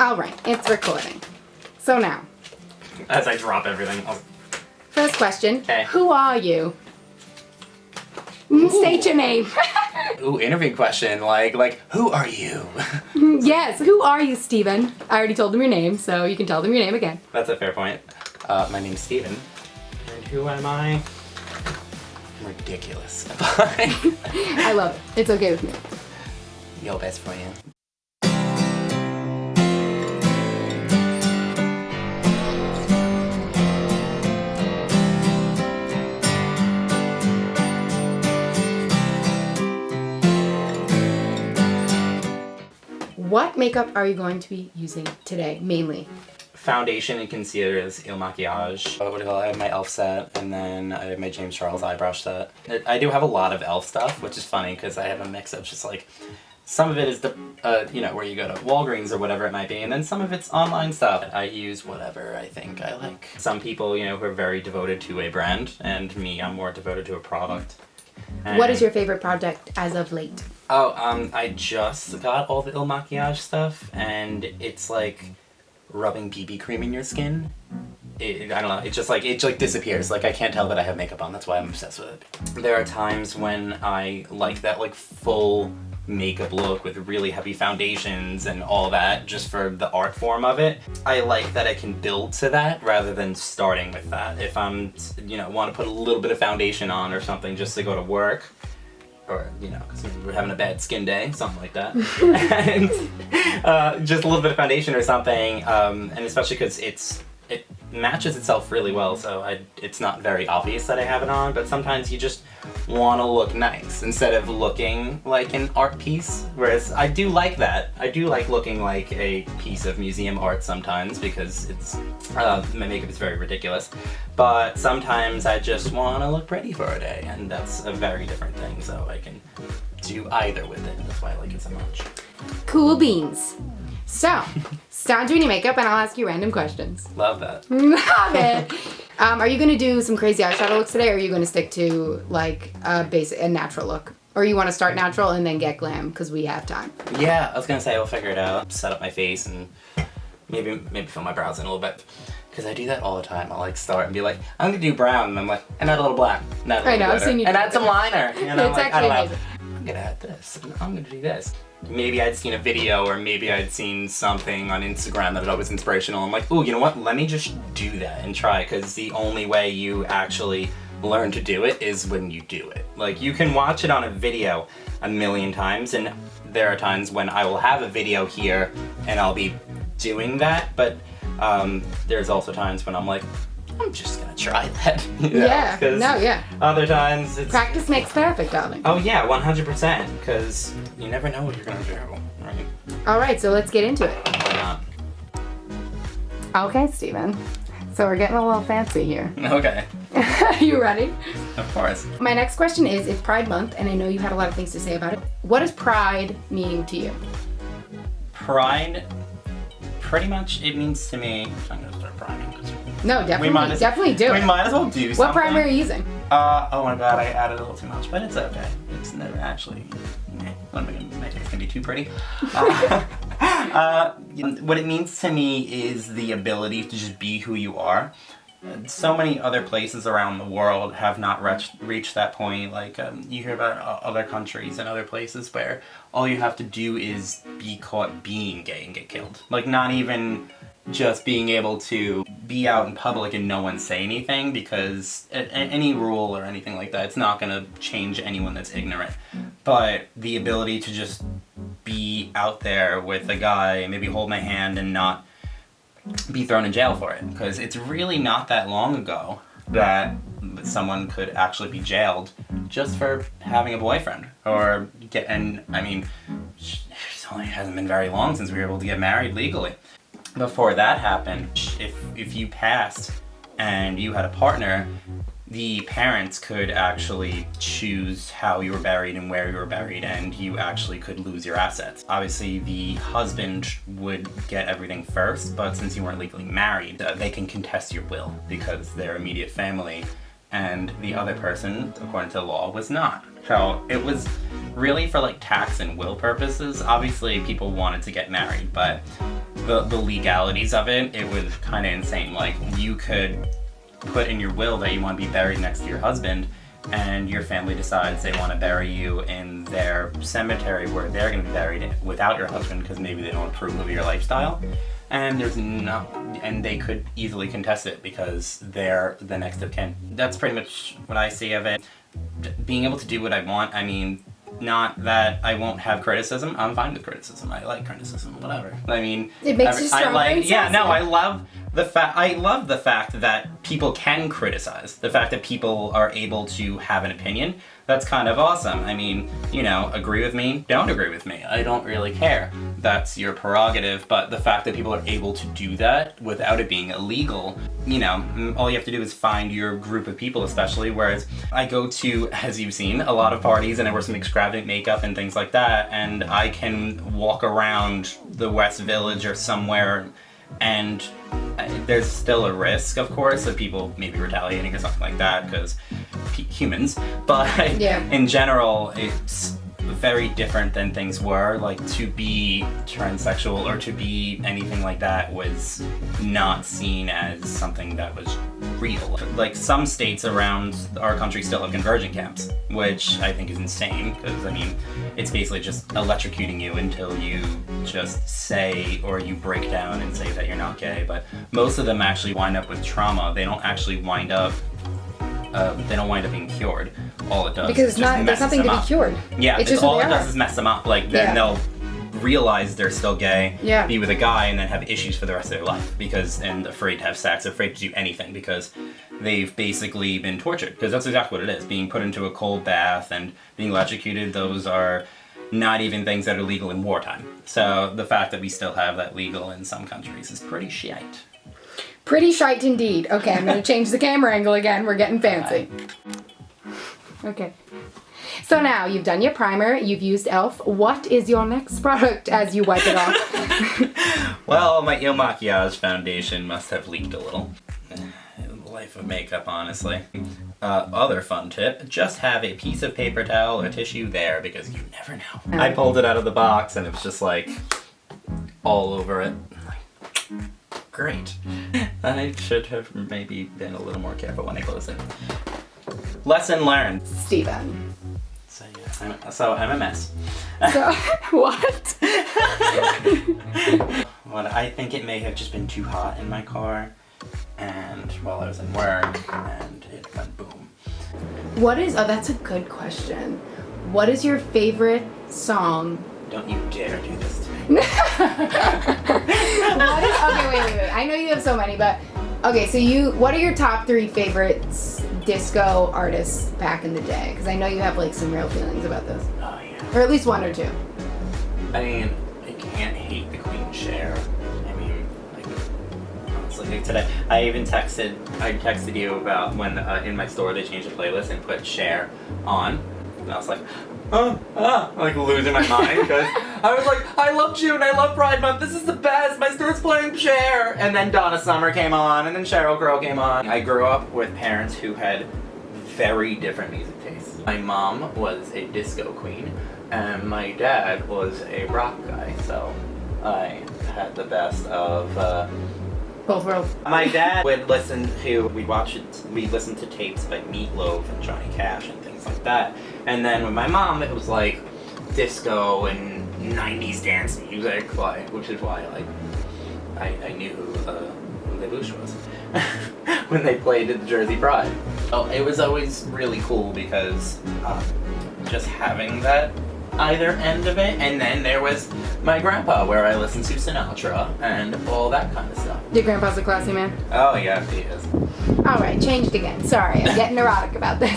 All right, it's recording. So now. As I drop everything. First question. Okay. Who are you? State your name. Ooh, interview question. Like, who are you? Yes, who are you, Steven? I already told them your name, so you can tell them your name again. That's a fair point. My name's Steven. And who am I? I'm ridiculous. I love it. It's okay with me. Your best friend. What makeup are you going to be using today, mainly? Foundation and concealer is Il Makiage. What do you call it? I have my E.L.F set, and then I have my James Charles eye brush set. I do have a lot of E.L.F stuff, which is funny because I have a mix of just like, some of it is the, where you go to Walgreens or whatever it might be, and then some of it's online stuff. I use whatever I think I like. Some people, who are very devoted to a brand, and me, I'm more devoted to a product. And what is your favorite product as of late? Oh, I just got all the Il Makiage stuff, and it's like rubbing BB cream in your skin. I don't know, it just disappears. Like, I can't tell that I have makeup on, that's why I'm obsessed with it. There are times when I like that like full makeup look with really heavy foundations and all that, just for the art form of it. I like that I can build to that rather than starting with that. If I'm, want to put a little bit of foundation on or something just to go to work, or, because we're having a bad skin day, something like that. And just a little bit of foundation or something, and especially because it matches itself really well, so it's not very obvious that I have it on, but sometimes you just want to look nice instead of looking like an art piece, whereas I do like that. I do like looking like a piece of museum art sometimes because it's, my makeup is very ridiculous, but sometimes I just want to look pretty for a day, and that's a very different thing, so I can do either with it, and that's why I like it so much. Cool beans. So, start doing your makeup and I'll ask you random questions. Love that. Love it. Are you going to do some crazy eyeshadow looks today, or are you going to stick to like a natural look? Or you want to start natural and then get glam because we have time? Yeah, I was going to say, we'll figure it out. Set up my face and maybe fill my brows in a little bit. Because I do that all the time. I'll like start and be like, I'm going to do brown, and I'm like, and add a little black. And add a little glitter, and add some liner. It's actually amazing. I'm going to add this, and I'm going to do this. Maybe I'd seen a video, or maybe I'd seen something on Instagram that was inspirational. I'm like, ooh, you know what? Let me just do that and try, because the only way you actually learn to do it is when you do it. Like, you can watch it on a video a million times, and there are times when I will have a video here and I'll be doing that, but there's also times when I'm like, I'm just gonna try that. Yeah. Other times it's... Practice makes perfect, darling. Oh yeah, 100%, because you never know what you're gonna do, right? Alright, so let's get into it. Why not? Okay, Steven. So we're getting a little fancy here. Okay. Are you ready? Of course. My next question is, it's Pride Month, and I know you had a lot of things to say about it. What does Pride mean to you? Pride, pretty much, it means to me... I'm gonna start priming. No, definitely do it. We might as well do something. What primer are you using? Oh my god, I added a little too much, but it's okay. It's never actually... My face can be too pretty. What it means to me is the ability to just be who you are. So many other places around the world have not reached that point. Like, you hear about other countries and other places where all you have to do is be caught being gay and get killed. Like, not even just being able to be out in public and no one say anything, because any rule or anything like that, it's not gonna change anyone that's ignorant. But the ability to just be out there with a guy, maybe hold my hand and not be thrown in jail for it, because it's really not that long ago that someone could actually be jailed just for having a boyfriend, or it only hasn't been very long since we were able to get married legally. Before that happened, if you passed and you had a partner, the parents could actually choose how you were buried and where you were buried, and you actually could lose your assets. Obviously, the husband would get everything first, but since you weren't legally married, they can contest your will because they're immediate family, and the other person, according to the law, was not. So it was really for like tax and will purposes. Obviously, people wanted to get married, but the legalities of it, it was kind of insane. Like, you could put in your will that you want to be buried next to your husband, and your family decides they want to bury you in their cemetery where they're going to be buried without your husband because maybe they don't approve of your lifestyle. And and they could easily contest it because they're the next of kin. That's pretty much what I see of it. Being able to do what I want, I mean, not that I won't have criticism. I'm fine with criticism. I like criticism, whatever. I mean, it makes you stronger. I love the fact that people can criticize. The fact that people are able to have an opinion. That's kind of awesome. I mean, agree with me, don't agree with me. I don't really care. That's your prerogative, but the fact that people are able to do that without it being illegal, all you have to do is find your group of people, especially, whereas I go to, as you've seen, a lot of parties and I wear some extravagant makeup and things like that, and I can walk around the West Village or somewhere and there's still a risk, of course, of people maybe retaliating or something like that, because humans, but in general, it's very different than things were. Like, to be transsexual or to be anything like that was not seen as something that was real. Like, some states around our country still have conversion camps, which I think is insane, because, I mean, it's basically just electrocuting you until you just say, or you break down and say that you're not gay, but most of them actually wind up with trauma. They don't actually wind up being cured. All it does because is just there's nothing to be cured. Yeah, it's just all it does is mess them up. Like, then they'll realize they're still gay, be with a guy, and then have issues for the rest of their life and afraid to have sex, afraid to do anything because they've basically been tortured. Because that's exactly what it is. Being put into a cold bath and being electrocuted, those are not even things that are legal in wartime. So the fact that we still have that legal in some countries is pretty shite. Pretty shite indeed. Okay, I'm going to change the camera angle again. We're getting fancy. Okay. So now you've done your primer, you've used E.L.F. What is your next product as you wipe it off? Well, my Il Makiage foundation must have leaked a little. Life of makeup, honestly. Other fun tip, just have a piece of paper towel or tissue there because you never know. I pulled it out of the box and it was just like all over it. Great. I should have maybe been a little more careful when I closed it. Lesson learned. Steven. So I'm a mess. So, what? Well, I think it may have just been too hot in my car, and while I was in work, and it went boom. That's a good question. What is your favorite song? Don't you dare do this to me. Okay, wait. I know you have so many, but okay, so what are your top 3 favorites disco artists back in the day? Because I know you have like some real feelings about this. Oh yeah. Or at least 1 or 2. I mean, I can't hate the Queen Cher. I mean, like, honestly, like today, I texted you about when in my store they changed the playlist and put Cher on, and I was like, like losing my mind because I was like, I love June, I love Pride Month, this is the best, my store's playing Cher, and then Donna Summer came on, and then Sheryl Crow came on. I grew up with parents who had very different music tastes. My mom was a disco queen, and my dad was a rock guy, so I had the best of both worlds. My dad we'd listen to tapes by Meatloaf and Johnny Cash and things like that. And then with my mom, it was like disco and 90s dance music, which is why I knew who the Bush was when they played at the Jersey Pride. So it was always really cool because just having that either end of it, and then there was my grandpa where I listened to Sinatra and all that kind of stuff. Your grandpa's a classy man? Oh yeah, he is. Alright, changed again. Sorry, I'm getting neurotic about this.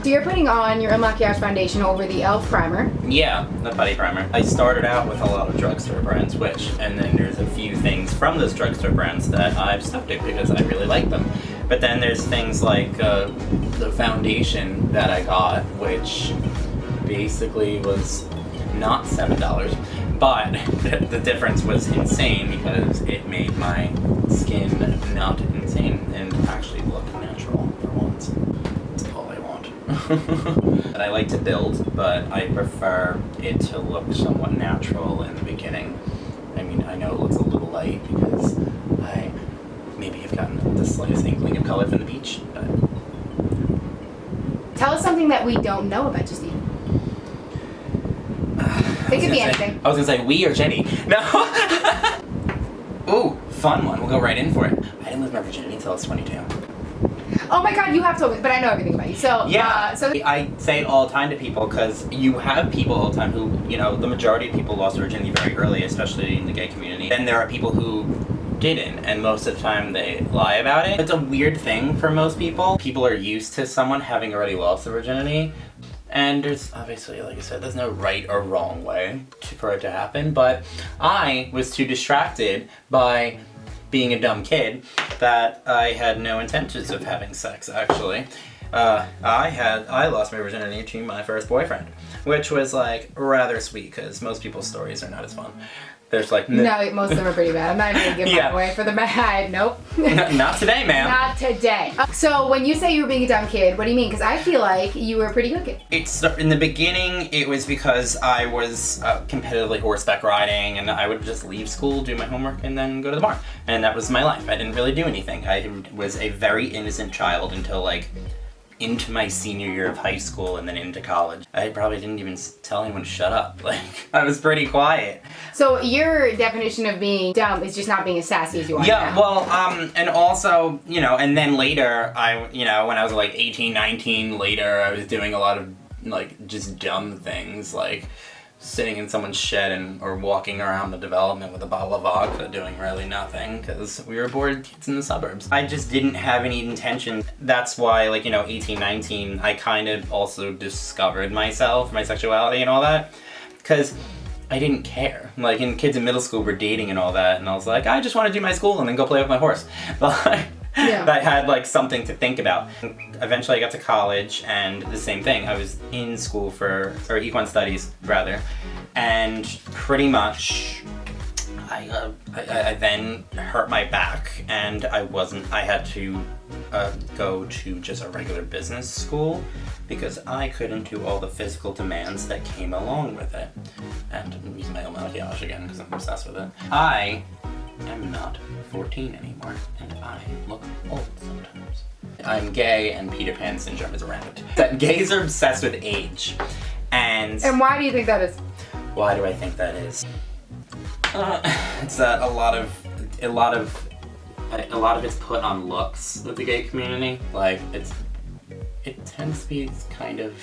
So you're putting on your Il Makiage foundation over the E.L.F. primer. Yeah, the putty primer. I started out with a lot of drugstore brands, and then there's a few things from those drugstore brands that I've stuck to because I really like them. But then there's things like the foundation that I got, which basically was not $7, but the difference was insane because it made my skin not insane and actually look natural for once. That's all I want. I like to build, but I prefer it to look somewhat natural in the beginning. I mean, I know it looks a little light because I maybe have gotten the slightest inkling of color from the beach, but... Tell us something that we don't know about Justine. It could be anything. I was gonna say we or Jenny. No. Ooh, fun one. We'll go right in for it. I didn't lose my virginity until I was 22. Oh my God, you have told me, but I know everything about you. So yeah, so I say it all the time to people because you have people all the time who, you know, the majority of people lost virginity very early, especially in the gay community. Then there are people who didn't, and most of the time they lie about it. It's a weird thing for most people. People are used to someone having already lost their virginity. And there's obviously, like I said, there's no right or wrong way for it to happen, but I was too distracted by being a dumb kid that I had no intentions of having sex, actually. I lost my virginity to my first boyfriend, which was like rather sweet because most people's stories are not as fun. There's like no, most of them are pretty bad. I'm not even gonna give mine away for the bad. Nope. Not today, ma'am. Not today. So when you say you were being a dumb kid, what do you mean? Because I feel like you were a pretty good kid. It's in the beginning. It was because I was competitively horseback riding, and I would just leave school, do my homework, and then go to the bar. And that was my life. I didn't really do anything. I was a very innocent child until like into my senior year of high school and then into college. I probably didn't even tell anyone to shut up. Like, I was pretty quiet. So your definition of being dumb is just not being as sassy as you are yeah, now. well, and also, you know, and then later, when I was like 18, 19, later, I was doing a lot of, like, just dumb things, like sitting in someone's shed or walking around the development with a bottle of vodka doing really nothing because we were bored kids in the suburbs. I just didn't have any intention. That's why, like, 18, 19, I kind of also discovered myself, my sexuality and all that, because I didn't care. Like, kids in middle school were dating and all that, and I was like, I just want to do my school and then go play with my horse. But yeah. I had like something to think about. Eventually I got to college and the same thing. I was in school for econ studies rather, and pretty much I then hurt my back and I had to go to just a regular business school because I couldn't do all the physical demands that came along with it. And I'm using my Il Makiage again because I'm obsessed with it. I am not 14 anymore, and I look old sometimes. I'm gay, and Peter Pan syndrome is around. That gays are obsessed with age, and why do you think that is? Why do I think that is? It's that a lot of it's put on looks with the gay community. Like it tends to be kind of.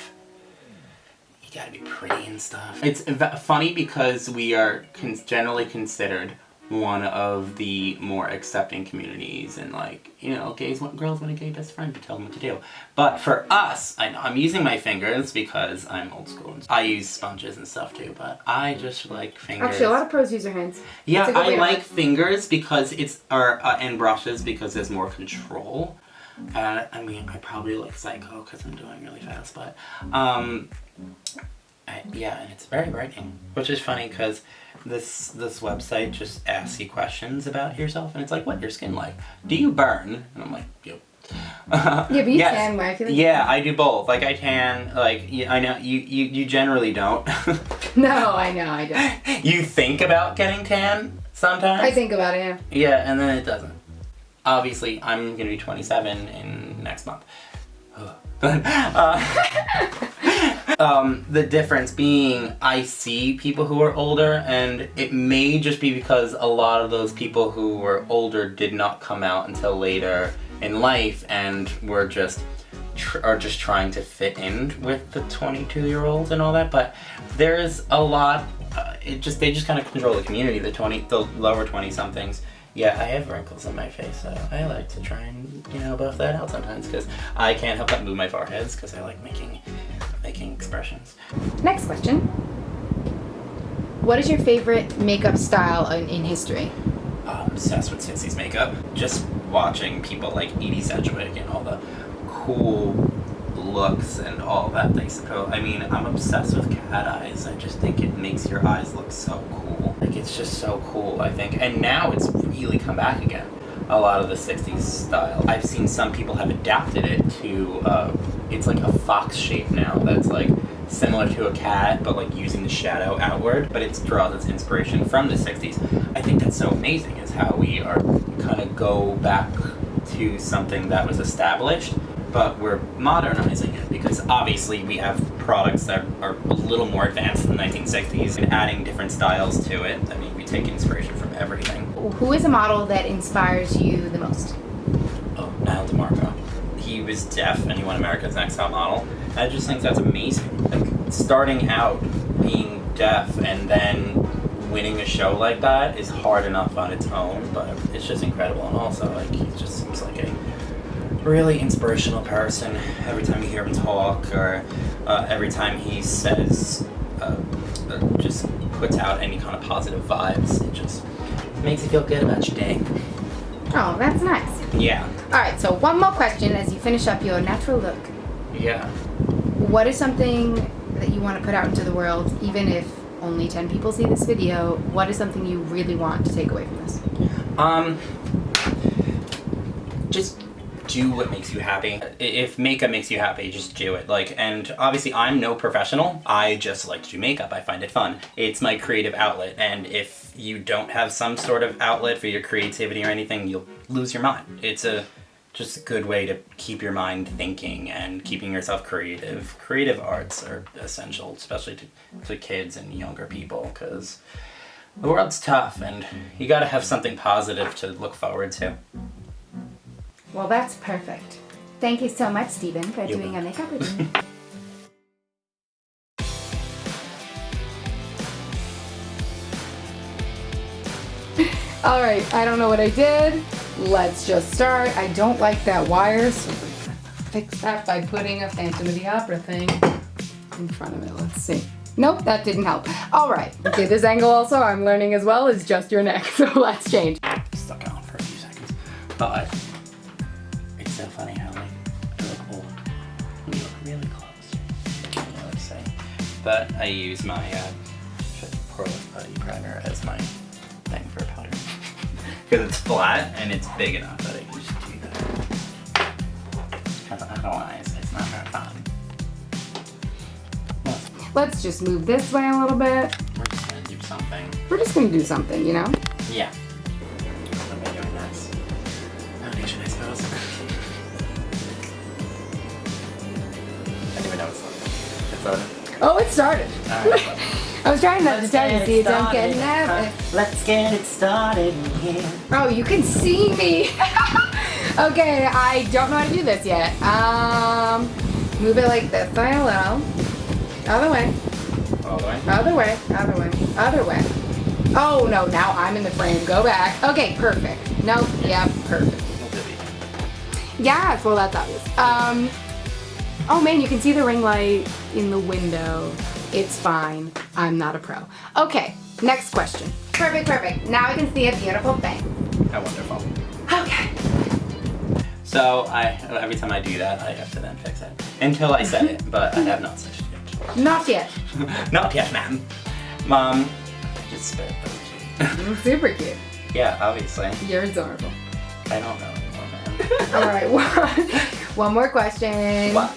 You gotta be pretty and stuff. It's funny because we are generally considered one of the more accepting communities, and like, girls want a gay best friend to tell them what to do. But for us, I know I'm using my fingers because I'm old school. I use sponges and stuff too, but I just like fingers. Actually, a lot of pros use their hands. Yeah, I like fingers because and brushes because there's more control. I mean, I probably look psycho because I'm doing really fast, but yeah, and it's very brightening, which is funny because this website just asks you questions about yourself, and it's like, what's your skin like? Do you burn? And I'm like, yep. Yeah, but you yes. tan, I feel like. Yeah, I do both. Like, I tan, like, I know, you generally don't. No, I know, I don't. You think about getting tan sometimes? I think about it, yeah. Yeah, and then it doesn't. Obviously, I'm gonna be 27 in next month. But, the difference being I see people who are older, and it may just be because a lot of those people who were older did not come out until later in life and were just trying to fit in with the 22-year-olds and all that. But there's a lot, they just kind of control the community, the lower 20-somethings. Yeah, I have wrinkles on my face, so I like to try and, buff that out sometimes because I can't help but move my foreheads because I like making expressions. Next question. What is your favorite makeup style in history? I'm obsessed with Sissy's makeup. Just watching people like Edie Sedgwick and all the cool looks and all that they suppose. I mean, I'm obsessed with cat eyes. I just think it makes your eyes look so cool. Like, it's just so cool, I think. And now it's really come back again. A lot of the 60s style. I've seen some people have adapted it to, it's like a fox shape now that's like similar to a cat, but like using the shadow outward, but it draws its inspiration from the 60s. I think that's so amazing, is how we are kind of go back to something that was established, but we're modernizing it, because obviously we have products that are a little more advanced than the 1960s and adding different styles to it. I mean, we take inspiration from everything. Who is a model that inspires you the most? Oh, Niall DeMarco. He was deaf and he won America's Next Top Model. I just think that's amazing. Like, starting out being deaf and then winning a show like that is hard enough on its own, but it's just incredible. And also, like, he just seems like a really inspirational person. Every time you hear him talk, or every time he says, just puts out any kind of positive vibes, it just makes you feel good about your day. Oh, that's nice. Yeah. Alright, so one more question as you finish up your natural look. Yeah. What is something that you want to put out into the world, even if only 10 people see this video? What is something you really want to take away from this? Just do what makes you happy. If makeup makes you happy, just do it. Like, and obviously I'm no professional. I just like to do makeup. I find it fun. It's my creative outlet, and if you don't have some sort of outlet for your creativity or anything, you'll lose your mind. It's just a good way to keep your mind thinking and keeping yourself creative. Creative arts are essential, especially to kids and younger people, because the world's tough and you gotta have something positive to look forward to. Well, that's perfect. Thank you so much, Stephen, for doing a makeup routine. All right, I don't know what I did. Let's just start. I don't like that wire, so we're gonna fix that by putting a Phantom of the Opera thing in front of it. Let's see. Nope, that didn't help. All right, okay, this angle also, I'm learning as well, is just your neck, so let's change. Stuck on for a few seconds, but it's so funny how like you look old when you look really close. I don't know what to say, but I use my Poreless Putty Primer as my thing for powder because it's flat and it's big enough that I can just do that. Because otherwise, it's not very fun. Let's just move this way a little bit. We're just gonna do something. We're just gonna do something, you know? Yeah. What am I doing next? Foundation, I suppose. I don't even know it's started. Oh, it started. Alright. I was trying not to tell you so you don't get nervous. Let's get it started here. Oh, you can see me. Okay, I don't know how to do this yet. Move it like this by a little. Other way. All the way? Other way. Other way. Other way. Oh no, now I'm in the frame. Go back. Okay, perfect. Nope. Yep, perfect. Yeah, well that's obvious. Oh man, you can see the ring light in the window. It's fine. I'm not a pro. Okay, next question. Perfect, perfect. Now I can see a beautiful thing. How wonderful. Okay. So every time I do that, I have to then fix it. Until I set it, but I have not set it yet. Not yet. Not yet, ma'am. Mom, just spit it. Super cute. Yeah, obviously. You're adorable. I don't know anymore, man. All right, one more question. What?